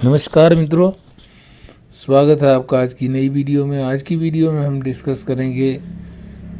नमस्कार मित्रों, स्वागत है आपका आज की नई वीडियो में। आज की वीडियो में हम डिस्कस करेंगे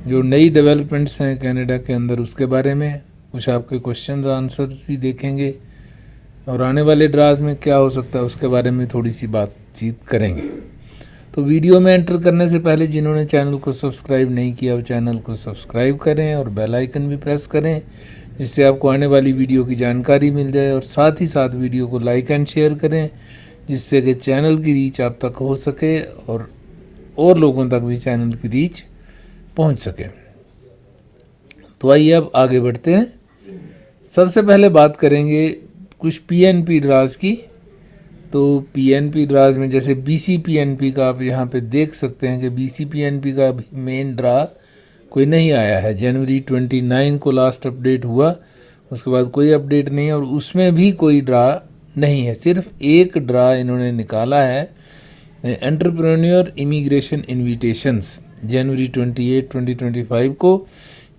जो नई डेवलपमेंट्स हैं कनाडा के अंदर उसके बारे में। कुछ आपके क्वेश्चंस आंसर्स भी देखेंगे और आने वाले ड्राज में क्या हो सकता है उसके बारे में थोड़ी सी बातचीत करेंगे। तो वीडियो में एंटर करने से पहले जिन्होंने चैनल को सब्सक्राइब नहीं किया वो चैनल को सब्सक्राइब करें और बेल आइकन भी प्रेस करें, जिससे आपको आने वाली वीडियो की जानकारी मिल जाए। और साथ ही साथ वीडियो को लाइक एंड शेयर करें, जिससे कि चैनल की रीच आप तक हो सके और लोगों तक भी चैनल की रीच पहुंच सके। तो आइए अब आगे बढ़ते हैं। सबसे पहले बात करेंगे कुछ पीएनपी ड्राज की। तो पीएनपी ड्राज में जैसे बीसीपीएनपी का आप यहाँ पे देख सकते हैं कि बीसीपीएनपी का मेन ड्रा कोई नहीं आया है। जनवरी 29 को लास्ट अपडेट हुआ, उसके बाद कोई अपडेट नहीं है और उसमें भी कोई ड्रा नहीं है। सिर्फ एक ड्रा इन्होंने निकाला है, एंटरप्रेन्योर इमिग्रेशन इन्विटेशंस, जनवरी 28, 2025 को,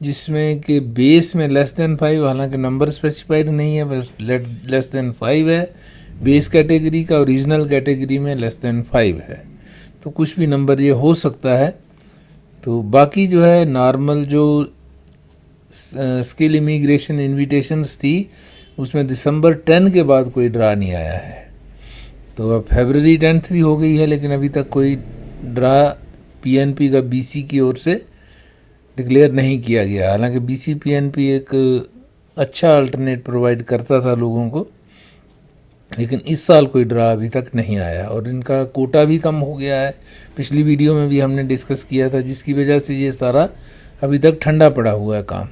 जिसमें कि बेस में लेस देन 5, हालांकि नंबर स्पेसिफाइड नहीं है, बस लेस देन 5 है बेस कैटेगरी का। ओरिजिनल कैटेगरी में लेस देन 5 है, तो कुछ भी नंबर ये हो सकता है। तो बाकी जो है नॉर्मल जो स्किल इमिग्रेशन इन्विटेशंस थी उसमें दिसंबर 10 के बाद कोई ड्रा नहीं आया है। तो अब फरवरी 10 भी हो गई है, लेकिन अभी तक कोई ड्रा पीएनपी का बीसी की ओर से डिक्लेयर नहीं किया गया। हालांकि बीसी पीएनपी एक अच्छा अल्टरनेट प्रोवाइड करता था लोगों को, लेकिन इस साल कोई ड्रा अभी तक नहीं आया और इनका कोटा भी कम हो गया है। पिछली वीडियो में भी हमने डिस्कस किया था, जिसकी वजह से ये सारा अभी तक ठंडा पड़ा हुआ है काम।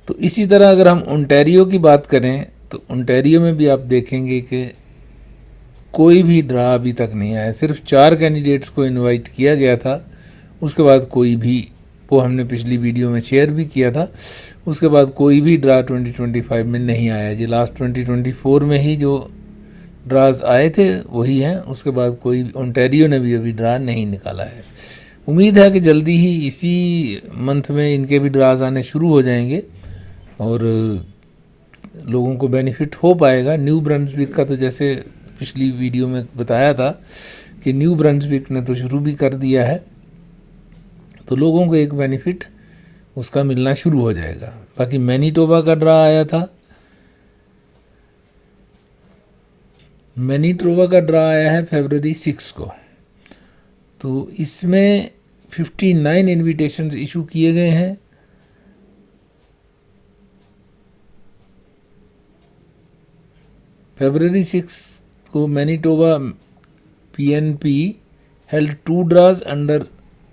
तो इसी तरह अगर हम ओंटारियो की बात करें तो ओंटारियो में भी आप देखेंगे कि कोई भी ड्रा अभी तक नहीं आया। सिर्फ 4 कैंडिडेट्स को इनवाइट किया गया था, उसके बाद कोई भी, वो हमने पिछली वीडियो में शेयर भी किया था, उसके बाद कोई भी ड्रा 2025 में नहीं आया। जी लास्ट 2024 में ही जो ड्राज आए थे वही हैं, उसके बाद कोई ओंटारियो ने भी अभी ड्रा नहीं निकाला है। उम्मीद है कि जल्दी ही इसी मंथ में इनके भी ड्राज आने शुरू हो जाएंगे और लोगों को बेनिफिट हो पाएगा। न्यू ब्रंसविक का तो जैसे पिछली वीडियो में बताया था कि न्यू ब्रंसविक ने तो शुरू भी कर दिया है, तो लोगों को एक बेनिफिट उसका मिलना शुरू हो जाएगा। बाकी मैनीटोबा का ड्रा आया था, मैनीटोबा का ड्रा आया है फरवरी 6 को। तो इसमें 59 इन्विटेशंस इशू किए गए हैं। फरवरी 6 को Manitoba PNP held 2 draws under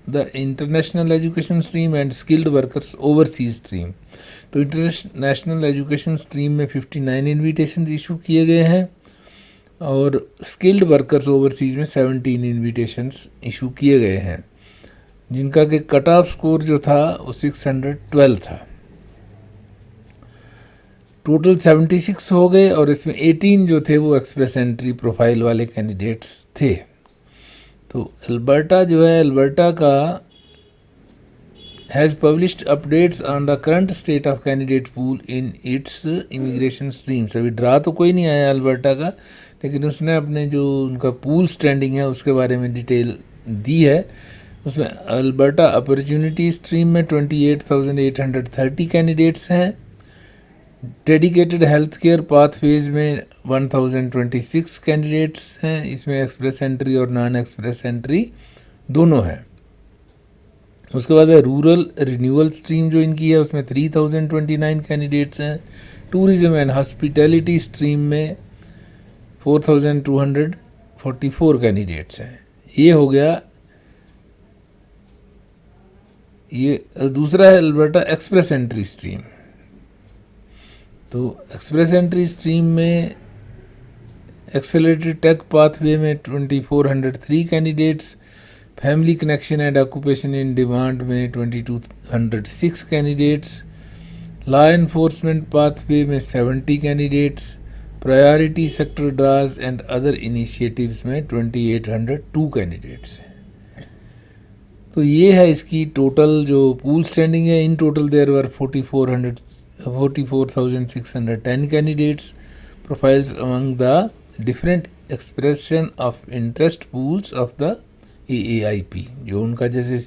the international education stream and skilled workers overseas stream. तो इंटरनेशनल एजुकेशन स्ट्रीम में 59 इन्विटेशंस इशू किए गए हैं और स्किल्ड वर्कर्स ओवरसीज में 17 इन्विटेशंस इशू किए गए हैं, जिनका कि कट ऑफ स्कोर जो था वो 612 था। टोटल 76 हो गए और इसमें 18 जो थे वो एक्सप्रेस एंट्री प्रोफाइल वाले कैंडिडेट्स थे। तो अल्बर्टा जो है, अल्बर्टा का has published updates on the current state of candidate pool in its immigration streams. अभी ड्रा तो कोई नहीं आया अल्बर्टा का, लेकिन उसने अपने जो उनका पूल स्टैंडिंग है उसके बारे में डिटेल दी है। उसमें अल्बर्टा अपॉर्चुनिटी स्ट्रीम में 28,830 कैंडिडेट्स हैं। डेडिकेटेड हेल्थ केयर पाथवेज में 1026 कैंडिडेट्स हैं। इसमें एक्सप्रेस एंट्री और नॉन एक्सप्रेस एंट्री दोनों हैं। उसके बाद है रूरल रिन्यूअल स्ट्रीम जो इनकी है, उसमें 3029 कैंडिडेट्स हैं। टूरिज्म एंड हॉस्पिटैलिटी स्ट्रीम में 4244 कैंडिडेट्स हैं। ये हो गया। ये दूसरा है अल्बर्टा एक्सप्रेस एंट्री स्ट्रीम। तो एक्सप्रेस एंट्री स्ट्रीम में एक्सेलरेटेड टेक पाथवे में 2403 candidates, family connection and occupation in demand में 2206 कैंडिडेट्स, लॉ एनफोर्समेंट पाथवे में 70 candidates, priority sector draws and other initiatives में 2802 कैंडिडेट्स हैं। तो ये है इसकी टोटल जो पूल स्टैंडिंग है। In total there were 44,610 candidates profiles among the different expression of interest pools of the AAIP, जो उनका जैसे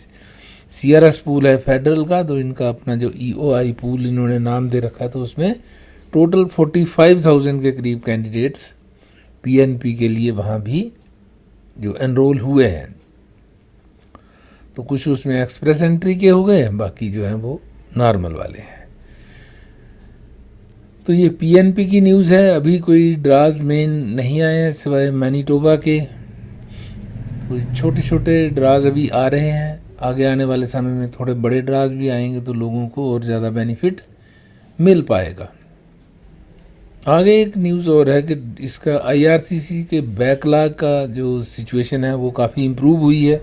CRS पूल है फेडरल का, तो इनका अपना जो EOI पूल इन्होंने नाम दे रखा है, तो उसमें टोटल 45,000 के करीब कैंडिडेट्स PNP के लिए वहाँ भी जो एनरोल हुए हैं। तो कुछ उसमें एक्सप्रेस एंट्री के हो गए, बाकी जो हैं वो नॉर्मल वाले हैं। तो ये PNP की न्यूज़ है। अभी कोई ड्राज मेन नहीं आए हैं सिवाय मैनीटोबा के। कोई छोटे छोटे ड्राज अभी आ रहे हैं, आगे आने वाले समय में थोड़े बड़े ड्राज भी आएंगे तो लोगों को और ज़्यादा बेनिफिट मिल पाएगा। आगे एक न्यूज़ और है कि इसका IRCC के बैकलॉग का जो सिचुएशन है वो काफ़ी इम्प्रूव हुई है।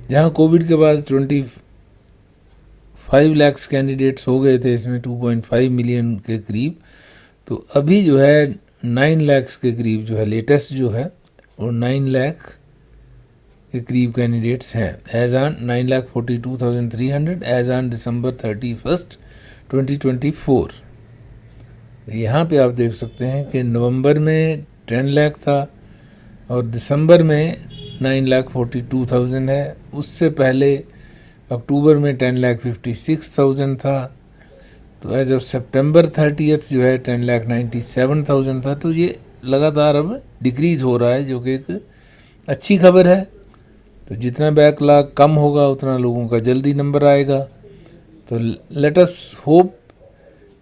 जहाँ कोविड के बाद 25 लाख कैंडिडेट्स हो गए थे, इसमें 2.5 मिलियन के करीब, तो अभी जो है 9 लाख के करीब जो है लेटेस्ट जो है वो 9 लाख के करीब कैंडिडेट्स हैं। As on 9,42,300 as on December 31st 2024। यहाँ पे आप देख सकते हैं कि नवंबर में 10 लाख था और दिसंबर में 9,42,000 है। उससे पहले अक्टूबर में 10,56,000 था। तो एज ऑफ September 30th जो है 10,97,000 था। तो ये लगातार अब डिक्रीज़ हो रहा है, जो कि एक अच्छी खबर है। तो जितना बैकलॉग कम होगा उतना लोगों का जल्दी नंबर आएगा। तो लेट अस होप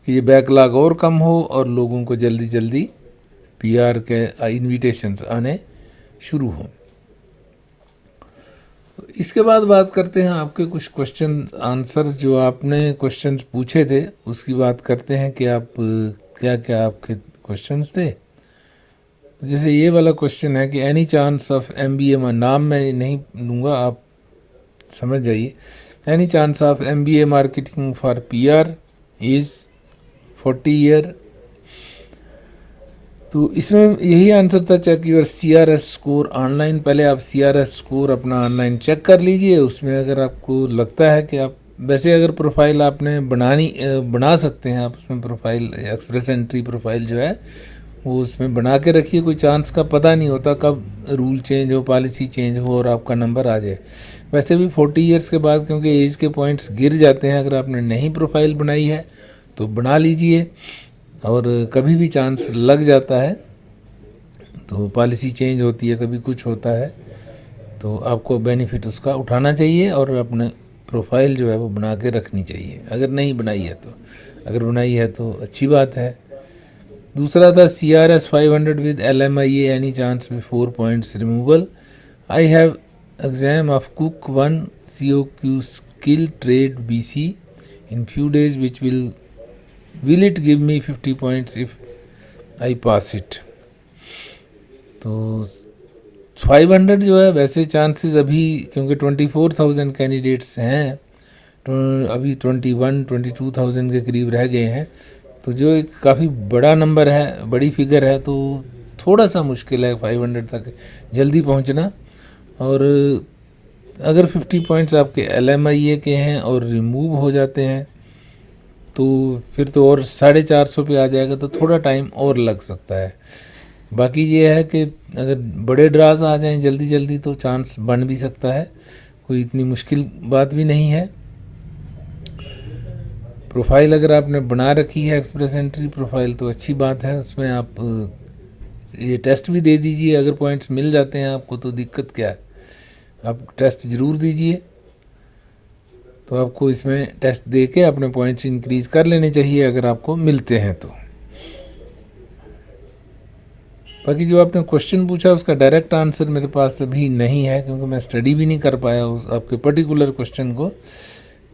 कि ये बैकलॉग और कम हो और लोगों को जल्दी जल्दी PR के इन्विटेशंस आने शुरू हों। इसके बाद बात करते हैं आपके कुछ क्वेश्चन आंसर्स, जो आपने क्वेश्चंस पूछे थे उसकी बात करते हैं कि आप क्या क्या आपके क्वेश्चंस थे। जैसे ये वाला क्वेश्चन है कि एनी चांस ऑफ MBA, नाम मैं नहीं लूँगा, आप समझ जाइए। Any chance of MBA marketing for PR is 40 year. तो इसमें यही आंसर था, check your CRS score online. पहले आप CRS स्कोर अपना ऑनलाइन चेक कर लीजिए। उसमें अगर आपको लगता है कि आप वैसे अगर प्रोफाइल आपने बना सकते हैं, आप उसमें प्रोफाइल एक्सप्रेस एंट्री प्रोफाइल जो है वो उसमें बना के रखिए। कोई चांस का पता नहीं होता कब रूल चेंज हो, पॉलिसी चेंज हो और आपका नंबर आ जाए। वैसे भी 40 ईयर्स के बाद क्योंकि एज के पॉइंट्स गिर जाते हैं, अगर आपने नहीं प्रोफाइल बनाई है तो बना लीजिए। और कभी भी चांस लग जाता है तो पॉलिसी चेंज होती है, कभी कुछ होता है, तो आपको बेनिफिट उसका उठाना चाहिए और अपने प्रोफाइल जो है वो बना के रखनी चाहिए। अगर नहीं बनाई है तो, अगर बनाई है तो अच्छी बात है। दूसरा था CRS 500 with LMIA, any chance में 4 points removal. I have exam of cook 1 COQ skill trade BC in few days which will it give me 50 points if I pass it। तो 500 जो है वैसे चांसेस अभी, क्योंकि 24,000 कैंडिडेट्स हैं, तो अभी 22,000 के करीब रह गए हैं, तो जो एक काफ़ी बड़ा नंबर है, बड़ी फिगर है, तो थोड़ा सा मुश्किल है 500 तक जल्दी पहुंचना। और अगर 50 पॉइंट्स आपके LMIA के हैं और रिमूव हो जाते हैं तो फिर तो और 450 पे आ जाएगा, तो थोड़ा टाइम और लग सकता है। बाकी ये है कि अगर बड़े ड्राज आ जाएं जल्दी जल्दी तो चांस बन भी सकता है, कोई इतनी मुश्किल बात भी नहीं है। प्रोफाइल अगर आपने बना रखी है एक्सप्रेस एंट्री प्रोफाइल तो अच्छी बात है। उसमें आप ये टेस्ट भी दे दीजिए, अगर पॉइंट्स मिल जाते हैं आपको तो दिक्कत क्या है, आप टेस्ट ज़रूर दीजिए। तो आपको इसमें टेस्ट दे के अपने पॉइंट्स इंक्रीज़ कर लेने चाहिए अगर आपको मिलते हैं तो। बाकी जो आपने क्वेश्चन पूछा उसका डायरेक्ट आंसर मेरे पास अभी नहीं है, क्योंकि मैं स्टडी भी नहीं कर पाया उस आपके पर्टिकुलर क्वेश्चन को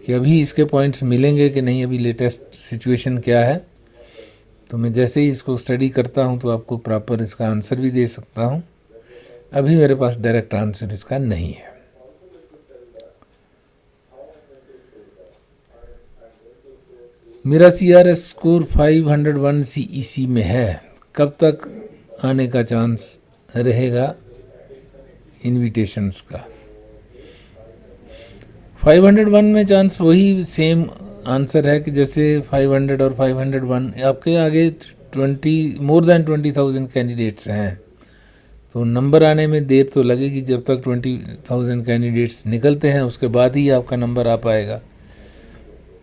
कि अभी इसके पॉइंट्स मिलेंगे कि नहीं, अभी लेटेस्ट सिचुएशन क्या है। तो मैं जैसे ही इसको स्टडी करता हूँ तो आपको प्रॉपर इसका आंसर भी दे सकता हूँ। अभी मेरे पास डायरेक्ट आंसर इसका नहीं है। मेरा CRS स्कोर 501 CEC में है, कब तक आने का चांस रहेगा इनविटेशंस का। 501 में चांस वही सेम आंसर है कि जैसे 500 और 501, आपके आगे 20 more than 20,000 कैंडिडेट्स हैं, तो नंबर आने में देर तो लगेगी, जब तक 20,000 कैंडिडेट्स निकलते हैं उसके बाद ही आपका नंबर आ पाएगा।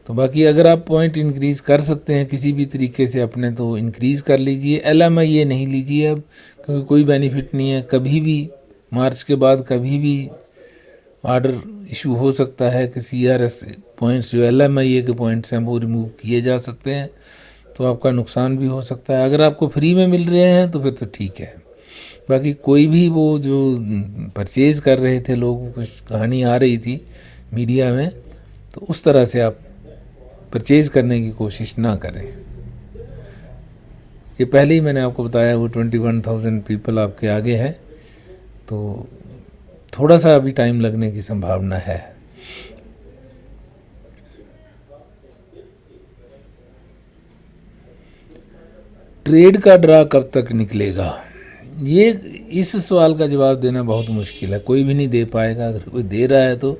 तो बाकी अगर आप पॉइंट इंक्रीज़ कर सकते हैं किसी भी तरीके से अपने, तो इंक्रीज़ कर लीजिए। LMIA नहीं लीजिए अब, क्योंकि कोई बेनिफिट नहीं है। कभी भी मार्च के बाद कभी भी ऑर्डर इशू हो सकता है कि CRS पॉइंट्स जो LMIA के पॉइंट्स हैं वो रिमूव किए जा सकते हैं, तो आपका नुकसान भी हो सकता है। अगर आपको फ्री में मिल रहे हैं तो फिर तो ठीक है। बाकी कोई भी वो जो परचेज़ कर रहे थे लोग, कुछ कहानी आ रही थी मीडिया में, तो उस तरह से आप परचेज़ करने की कोशिश ना करें। ये पहले ही मैंने आपको बताया, वो 21,000 पीपल आपके आगे है, तो थोड़ा सा अभी टाइम लगने की संभावना है। ट्रेड का ड्रा कब तक निकलेगा, ये इस सवाल का जवाब देना बहुत मुश्किल है, कोई भी नहीं दे पाएगा। अगर कोई दे रहा है तो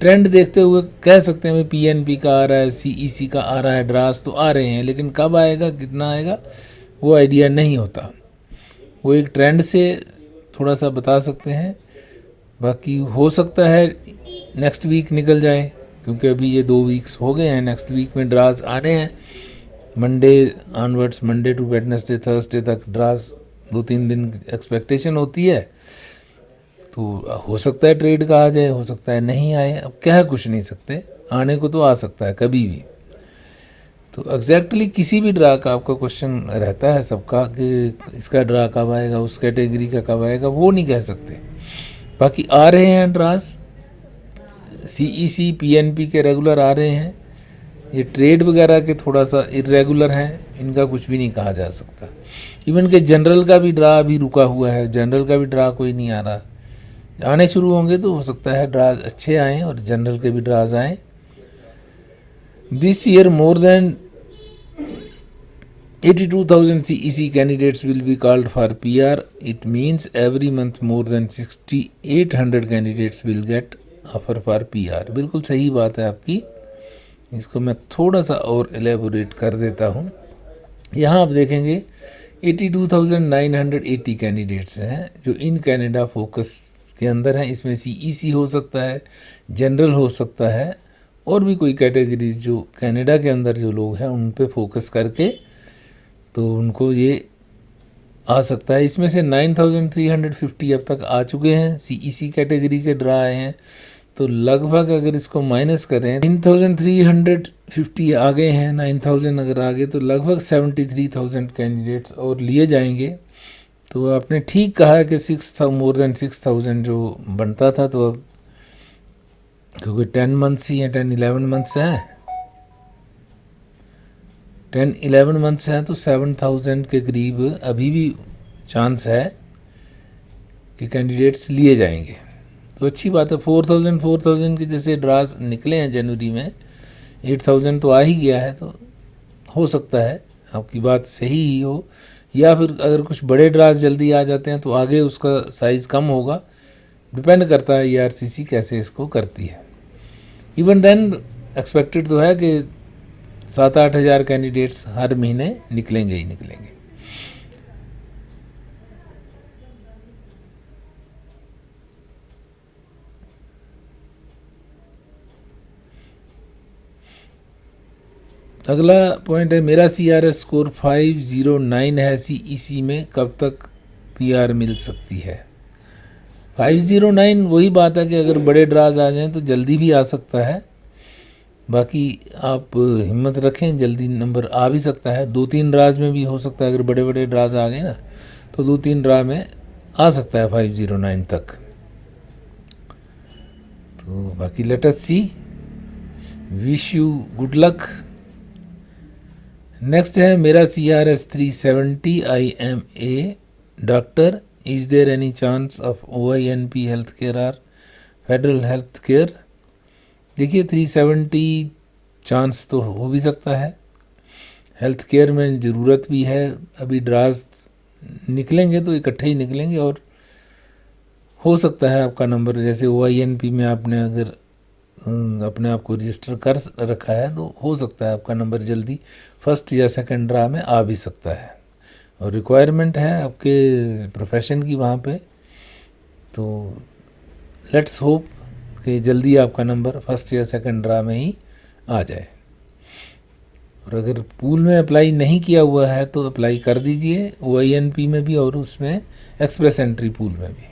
ट्रेंड देखते हुए कह सकते हैं PNP का आ रहा है, CEC का आ रहा है, ड्रास तो आ रहे हैं, लेकिन कब आएगा, कितना आएगा, वो आइडिया नहीं होता। वो एक ट्रेंड से थोड़ा सा बता सकते हैं। बाकी हो सकता है नेक्स्ट वीक निकल जाए, क्योंकि अभी ये 2 वीक्स हो गए हैं। नेक्स्ट वीक में ड्रास आने हैं, Monday onwards, Monday to Wednesday Thursday तक ड्रास 2-3 दिन एक्सपेक्टेशन होती है। तो हो सकता है ट्रेड का आ जाए, हो सकता है नहीं आए, अब कह कुछ नहीं सकते, आने को तो आ सकता है कभी भी। तो एग्जैक्टली किसी भी ड्रा का आपका क्वेश्चन रहता है सबका कि इसका ड्रा कब आएगा, उस कैटेगरी का कब आएगा, वो नहीं कह सकते। बाकी आ रहे हैं ड्रास, CEC PNP के रेगुलर आ रहे हैं। ये ट्रेड वगैरह के थोड़ा सा इरेगुलर हैं, इनका कुछ भी नहीं कहा जा सकता। इवन के जनरल का भी ड्रा अभी रुका हुआ है, जनरल का भी ड्रा कोई नहीं आ रहा। आने शुरू होंगे तो हो सकता है ड्राज अच्छे आएँ और जनरल के भी ड्राज आएँ। This year more than 82,000 CEC candidates will be called for PR. It means every month more than 6,800 candidates will get offer for PR. बिल्कुल सही बात है आपकी। इसको मैं थोड़ा सा और एलेबोरेट कर देता हूँ। यहाँ आप देखेंगे 82,980 कैंडिडेट्स हैं जो इन कैनेडा फोकस के अंदर हैं। इसमें CEC हो सकता है, जनरल हो सकता है, और भी कोई कैटेगरीज जो कनाडा के अंदर जो लोग हैं उन पे फोकस करके तो उनको ये आ सकता है। इसमें से 9,350 अब तक आ चुके हैं, CEC कैटेगरी के ड्रा आए हैं। तो लगभग अगर इसको माइनस करें 9,350 आ गए हैं, 9,000 अगर आ गए तो लगभग 73,000 कैंडिडेट्स और लिए जाएंगे। तो आपने ठीक कहा कि मोर देन 6,000 जो बनता था, तो अब क्योंकि 10 मंथ्स ही हैं, 10-11 मंथ्स हैं, 10-11 मंथ्स हैं, तो 7,000 के करीब अभी भी चांस है कि कैंडिडेट्स लिए जाएंगे। तो अच्छी बात है। 4,000 के जैसे ड्रास निकले हैं जनवरी में, 8,000 तो आ ही गया है, तो हो सकता है आपकी बात सही ही हो, या फिर अगर कुछ बड़े ड्रास जल्दी आ जाते हैं तो आगे उसका साइज़ कम होगा। डिपेंड करता है ERCC कैसे इसको करती है। इवन देन एक्सपेक्टेड तो है कि 7-8 हज़ार कैंडिडेट्स हर महीने निकलेंगे ही निकलेंगे। अगला पॉइंट है, मेरा CRS स्कोर 509 है, CEC में कब तक PR मिल सकती है। 509 वही बात है कि अगर बड़े ड्राज आ जाएं तो जल्दी भी आ सकता है। बाकी आप हिम्मत रखें, जल्दी नंबर आ भी सकता है। 2-3 ड्राज में भी हो सकता है, अगर बड़े बड़े ड्राज आ गए ना तो 2-3 ड्रा में आ सकता है 509 तक। तो बाकी let us see, wish you good luck. Next है मेरा CRS 370, I am a doctor, is there any chance of OINP health care or federal health care. देखिए 370 चांस तो हो भी सकता है, हेल्थ केयर में ज़रूरत भी है। अभी ड्राज निकलेंगे तो इकट्ठे ही निकलेंगे और हो सकता है आपका नंबर, जैसे OINP में आपने अगर अपने आप को रजिस्टर कर रखा है तो हो सकता है आपका नंबर जल्दी फर्स्ट या सेकंड ड्रा में आ भी सकता है। और रिक्वायरमेंट है आपके प्रोफेशन की वहाँ पे। तो लेट्स होप कि जल्दी आपका नंबर फर्स्ट या सेकंड ड्रा में ही आ जाए। और अगर पूल में अप्लाई नहीं किया हुआ है तो अप्लाई कर दीजिए, OINP में भी और उसमें एक्सप्रेस एंट्री पूल में भी।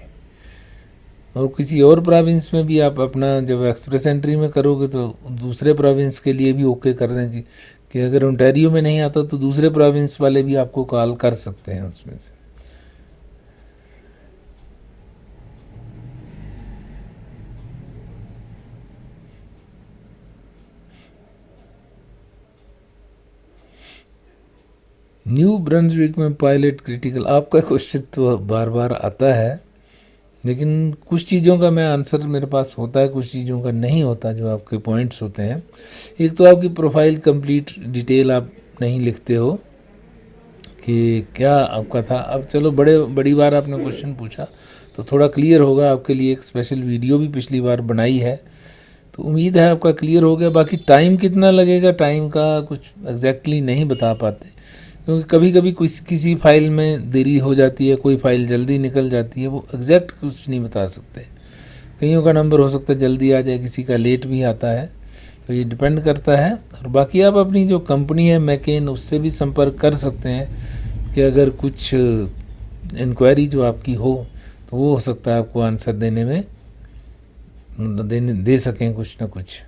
और किसी और प्रोविंस में भी आप अपना जब एक्सप्रेस एंट्री में करोगे तो दूसरे प्रोविंस के लिए भी ओके कर देंगे कि अगर ओंटारियो में नहीं आता तो दूसरे प्रोविंस वाले भी आपको कॉल कर सकते हैं उसमें से। न्यू ब्रंसविक में पायलट क्रिटिकल, आपका क्वेश्चन तो बार बार आता है, लेकिन कुछ चीज़ों का मैं आंसर मेरे पास होता है, कुछ चीज़ों का नहीं होता जो आपके पॉइंट्स होते हैं। एक तो आपकी प्रोफाइल कंप्लीट डिटेल आप नहीं लिखते हो कि क्या आपका था। अब चलो बड़ी बार आपने क्वेश्चन पूछा तो थोड़ा क्लियर होगा आपके लिए। एक स्पेशल वीडियो भी पिछली बार बनाई है, तो उम्मीद है आपका क्लियर हो गया। बाकी टाइम कितना लगेगा, टाइम का कुछ एग्जैक्टली नहीं बता पाते, क्योंकि कभी कभी किसी फाइल में देरी हो जाती है, कोई फाइल जल्दी निकल जाती है, वो एग्जैक्ट कुछ नहीं बता सकते। कईयों का नंबर हो सकता है जल्दी आ जाए, किसी का लेट भी आता है, तो ये डिपेंड करता है। और बाकी आप अपनी जो कंपनी है मैकेन, उससे भी संपर्क कर सकते हैं कि अगर कुछ इंक्वायरी जो आपकी हो तो वो हो सकता है आपको आंसर देने में दे सकें कुछ ना कुछ।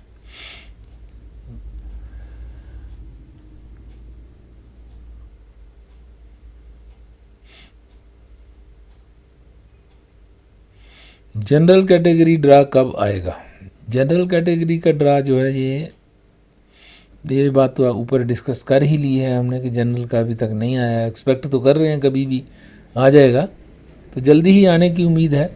जनरल कैटेगरी ड्रा कब आएगा? जनरल कैटेगरी का ड्रा जो है ये बात तो ऊपर डिस्कस कर ही ली है हमने कि जनरल का अभी तक नहीं आया। एक्सपेक्ट तो कर रहे हैं कभी भी आ जाएगा, तो जल्दी ही आने की उम्मीद है।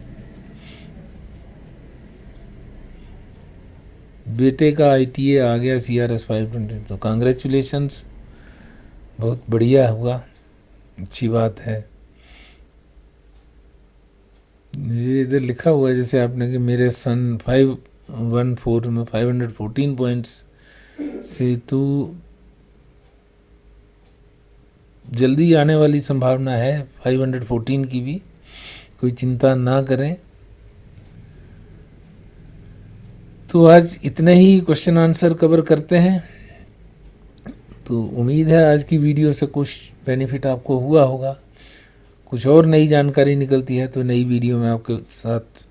बेटे का ITA आ गया CRS 520, तो कांग्रेचुलेशंस, बहुत बढ़िया हुआ, अच्छी बात है। ये इधर लिखा हुआ है जैसे आपने कि मेरे सन 514 में 514 पॉइंट्स से तो जल्दी आने वाली संभावना है 514 की भी, कोई चिंता ना करें। तो आज इतने ही क्वेश्चन आंसर कवर करते हैं। तो उम्मीद है आज की वीडियो से कुछ बेनिफिट आपको हुआ होगा। कुछ और नई जानकारी निकलती है तो नई वीडियो में आपके साथ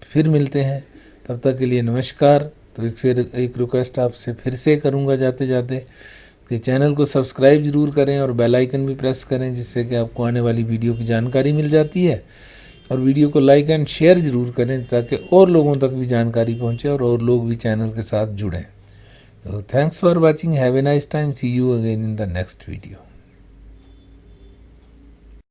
फिर मिलते हैं। तब तक के लिए नमस्कार। तो एक रिक्वेस्ट आपसे फिर से करूंगा जाते जाते कि चैनल को सब्सक्राइब ज़रूर करें और बेल आइकन भी प्रेस करें, जिससे कि आपको आने वाली वीडियो की जानकारी मिल जाती है। और वीडियो को लाइक एंड शेयर ज़रूर करें ताकि और लोगों तक भी जानकारी पहुंचे और लोग भी चैनल के साथ जुड़ें। तो thanks for watching, have a nice time, see you again in the next video.